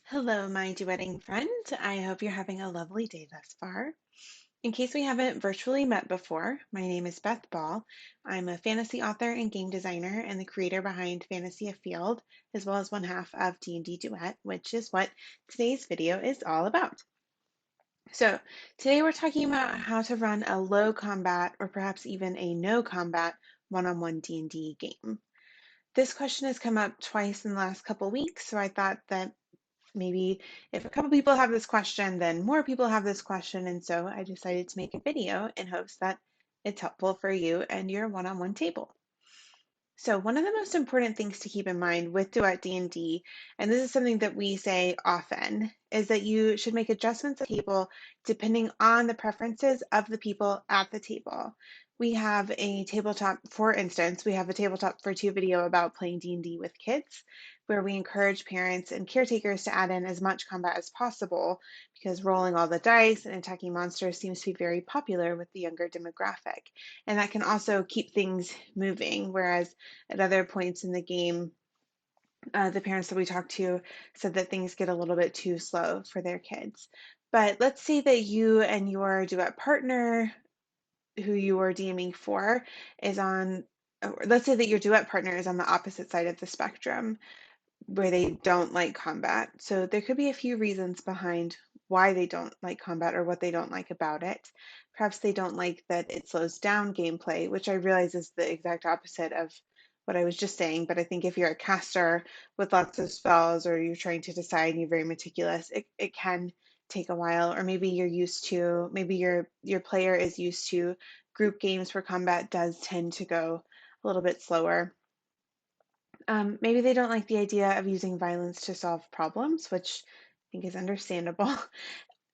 Hello, my duetting friend. I hope you're having a lovely day thus far. In case we haven't virtually met before, my name is Beth Ball. I'm a fantasy author and game designer and the creator behind Fantasy Afield, as well as one half of D&D Duet, which is what today's video is all about. So today we're talking about how to run a low combat or perhaps even a no combat one-on-one D&D game. This question has come up twice in the last couple weeks, so I thought that maybe if a couple people have this question, then more people have this question. And so I decided to make a video in hopes that it's helpful for you and your one-on-one table. So one of the most important things to keep in mind with Duet D&D, and this is something that we say often, is that you should make adjustments at the table depending on the preferences of the people at the table. We have a tabletop, for instance, we have a tabletop for two video about playing D&D with kids, where we encourage parents and caretakers to add in as much combat as possible because rolling all the dice and attacking monsters seems to be very popular with the younger demographic. And that can also keep things moving, whereas at other points in the game, the parents that we talked to said that things get a little bit too slow for their kids. But let's say that you and your duet partner, who you are DMing for, is on, or let's say that your duet partner is on the opposite side of the spectrum where they don't like combat. So there could be a few reasons behind why they don't like combat or what they don't like about it. Perhaps they don't like that it slows down gameplay, which I realize is the exact opposite of what I was just saying. But I think if you're a caster with lots of spells or you're trying to decide and you're very meticulous, it can take a while. Or maybe you're used to, maybe your player is used to group games where combat does tend to go a little bit slower. Maybe they don't like the idea of using violence to solve problems, which I think is understandable.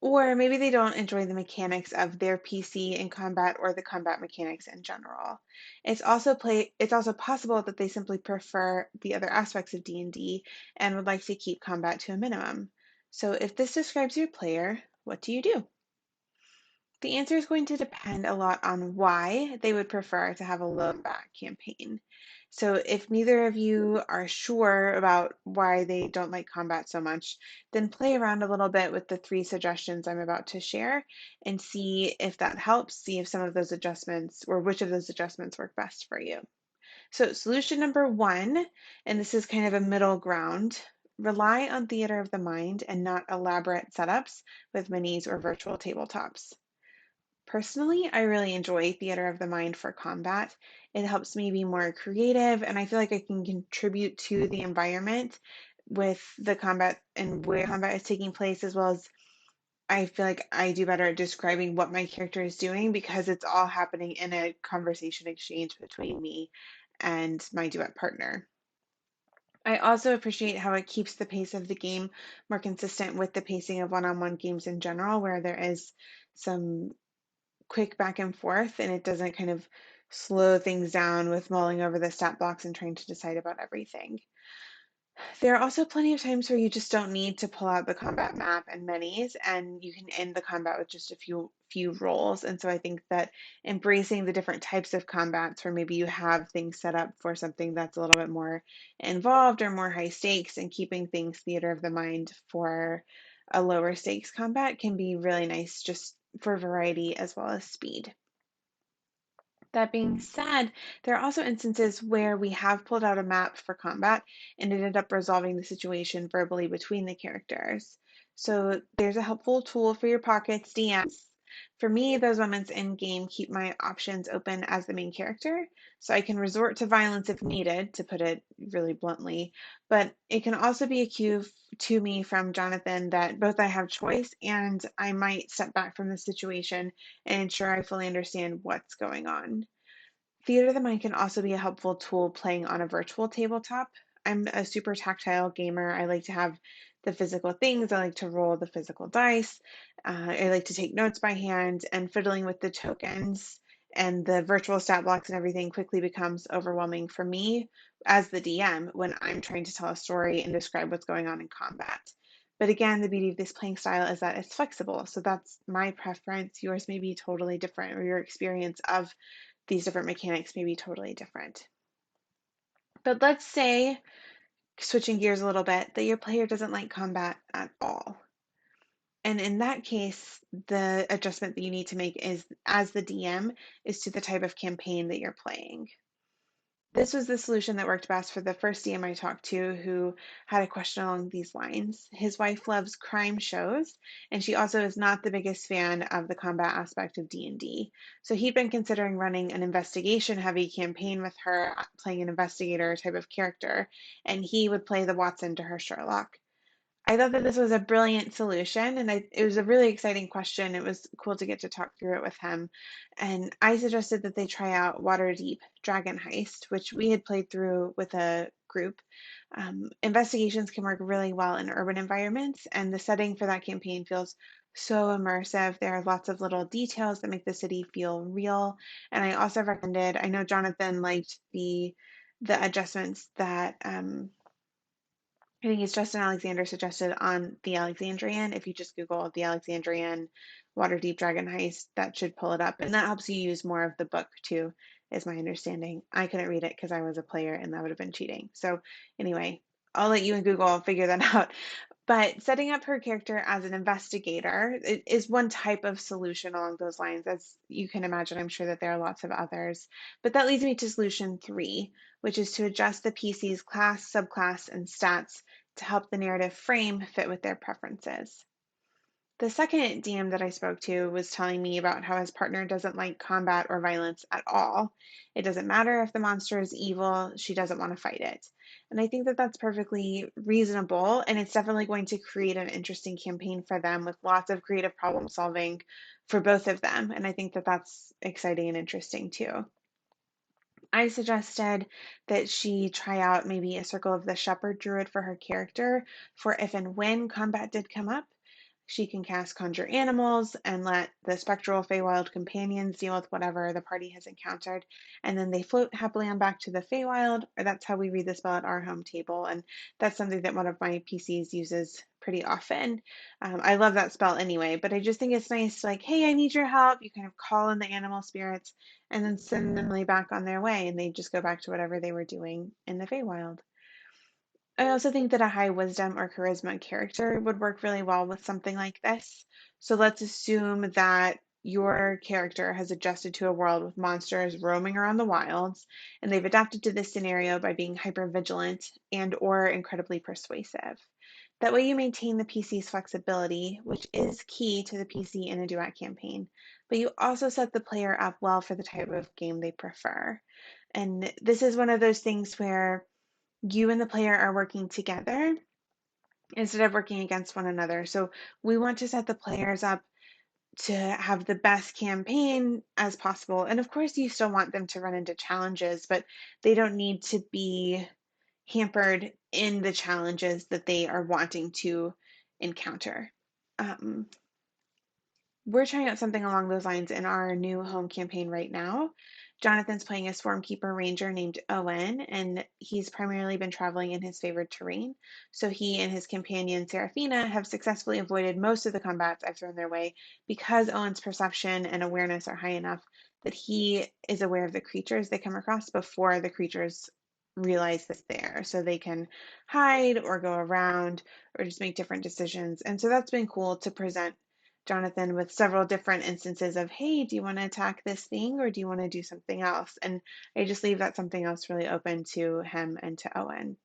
Or maybe they don't enjoy the mechanics of their PC in combat or the combat mechanics in general. It's also possible that they simply prefer the other aspects of D&D and would like to keep combat to a minimum. So if this describes your player, what do you do? The answer is going to depend a lot on why they would prefer to have a low combat campaign. So, if neither of you are sure about why they don't like combat so much, then play around a little bit with the three suggestions I'm about to share and see if that helps, see if some of those adjustments or which of those adjustments work best for you. So, solution number one, and this is kind of a middle ground. Rely on theater of the mind and not elaborate setups with minis or virtual tabletops. Personally, I really enjoy theater of the mind for combat. It helps me be more creative, and I feel like I can contribute to the environment with the combat and where combat is taking place, as well as I feel like I do better at describing what my character is doing because it's all happening in a conversation exchange between me and my duet partner. I also appreciate how it keeps the pace of the game more consistent with the pacing of one-on-one games in general, where there is some quick back and forth and it doesn't kind of slow things down with mulling over the stat blocks and trying to decide about everything. There are also plenty of times where you just don't need to pull out the combat map and minis and you can end the combat with just a few rolls. And so I think that embracing the different types of combats where maybe you have things set up for something that's a little bit more involved or more high stakes and keeping things theater of the mind for a lower stakes combat can be really nice just for variety as well as speed. That being said, there are also instances where we have pulled out a map for combat and ended up resolving the situation verbally between the characters. So there's a helpful tool for your pockets, DMs. For me, those moments in game keep my options open as the main character, so I can resort to violence if needed, to put it really bluntly. But it can also be a cue to me from Jonathan that both I have choice and I might step back from the situation and ensure I fully understand what's going on. Theater of the mind can also be a helpful tool playing on a virtual tabletop. I'm a super tactile gamer. I like to have the physical things. I like to roll the physical dice. I like to take notes by hand, and fiddling with the tokens and the virtual stat blocks and everything quickly becomes overwhelming for me as the DM when I'm trying to tell a story and describe what's going on in combat. But again, the beauty of this playing style is that it's flexible. So that's my preference. Yours may be totally different, or your experience of these different mechanics may be totally different. But let's say switching gears a little bit, that your player doesn't like combat at all. And in that case, the adjustment that you need to make is, as the DM, is to the type of campaign that you're playing. This was the solution that worked best for the first DM I talked to who had a question along these lines. His wife loves crime shows, and she also is not the biggest fan of the combat aspect of D&D. So he'd been considering running an investigation-heavy campaign with her, playing an investigator type of character, and he would play the Watson to her Sherlock. I thought that this was a brilliant solution, and it was a really exciting question. It was cool to get to talk through it with him. And I suggested that they try out Waterdeep Dragon Heist, which we had played through with a group. Investigations can work really well in urban environments, and the setting for that campaign feels so immersive. There are lots of little details that make the city feel real. And I also recommended, I know Jonathan liked the adjustments that I think it's Justin Alexander suggested on the Alexandrian. If you just Google the Alexandrian Waterdeep Dragon Heist, that should pull it up. And that helps you use more of the book too, is my understanding. I couldn't read it because I was a player and that would have been cheating. So anyway, I'll let you and Google figure that out. But setting up her character as an investigator is one type of solution along those lines. As you can imagine, I'm sure that there are lots of others. But that leads me to solution 3, which is to adjust the PC's class, subclass, and stats to help the narrative frame fit with their preferences. The second DM that I spoke to was telling me about how his partner doesn't like combat or violence at all. It doesn't matter if the monster is evil, she doesn't want to fight it. And I think that that's perfectly reasonable, and it's definitely going to create an interesting campaign for them with lots of creative problem solving for both of them. And I think that that's exciting and interesting too. I suggested that she try out maybe a Circle of the Shepherd Druid for her character for if and when combat did come up. She can cast Conjure Animals and let the spectral Feywild companions deal with whatever the party has encountered, and then they float happily on back to the Feywild, or that's how we read the spell at our home table, and that's something that one of my PCs uses pretty often. I love that spell anyway, but I just think it's nice, like, hey, I need your help. You kind of call in the animal spirits and then send them really back on their way, and they just go back to whatever they were doing in the Feywild. I also think that a high wisdom or charisma character would work really well with something like this. So let's assume that your character has adjusted to a world with monsters roaming around the wilds, and they've adapted to this scenario by being hyper vigilant and or incredibly persuasive. That way you maintain the PC's flexibility, which is key to the PC in a duet campaign, but you also set the player up well for the type of game they prefer. And this is one of those things where you and the player are working together instead of working against one another. So we want to set the players up to have the best campaign as possible. And of course, you still want them to run into challenges, but they don't need to be hampered in the challenges that they are wanting to encounter. Um, we're trying out something along those lines in our new home campaign right now. Jonathan's playing a Swarmkeeper Ranger named Owen, and he's primarily been traveling in his favored terrain. So he and his companion Seraphina have successfully avoided most of the combats I've thrown their way because Owen's perception and awareness are high enough that he is aware of the creatures they come across before the creatures realize that they're there. So they can hide or go around or just make different decisions. And so that's been cool to present Jonathan with several different instances of, hey, do you want to attack this thing or do you want to do something else? And I just leave that something else really open to him and to Owen.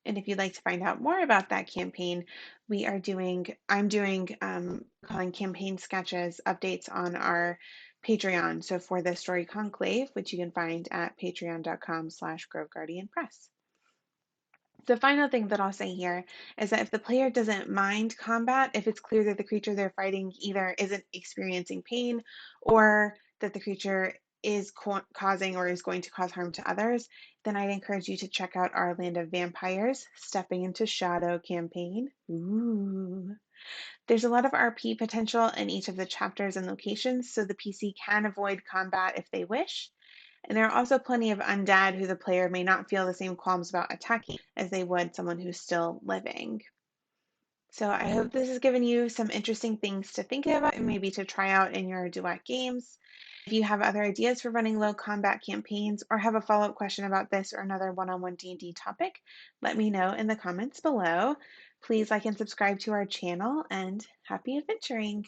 And if you'd like to find out more about that campaign, I'm doing calling campaign sketches updates on our Patreon. So for the Story Conclave, which you can find at patreon.com/Grove Guardian Press. The final thing that I'll say here is that if the player doesn't mind combat, if it's clear that the creature they're fighting either isn't experiencing pain or that the creature is causing or is going to cause harm to others, then I'd encourage you to check out our Land of Vampires Stepping into Shadow campaign. Ooh. There's a lot of RP potential in each of the chapters and locations, so the PC can avoid combat if they wish. And there are also plenty of undead who the player may not feel the same qualms about attacking as they would someone who's still living. So I hope this has given you some interesting things to think about and maybe to try out in your duet games. If you have other ideas for running low combat campaigns or have a follow-up question about this or another one-on-one D&D topic, let me know in the comments below. Please like and subscribe to our channel and happy adventuring!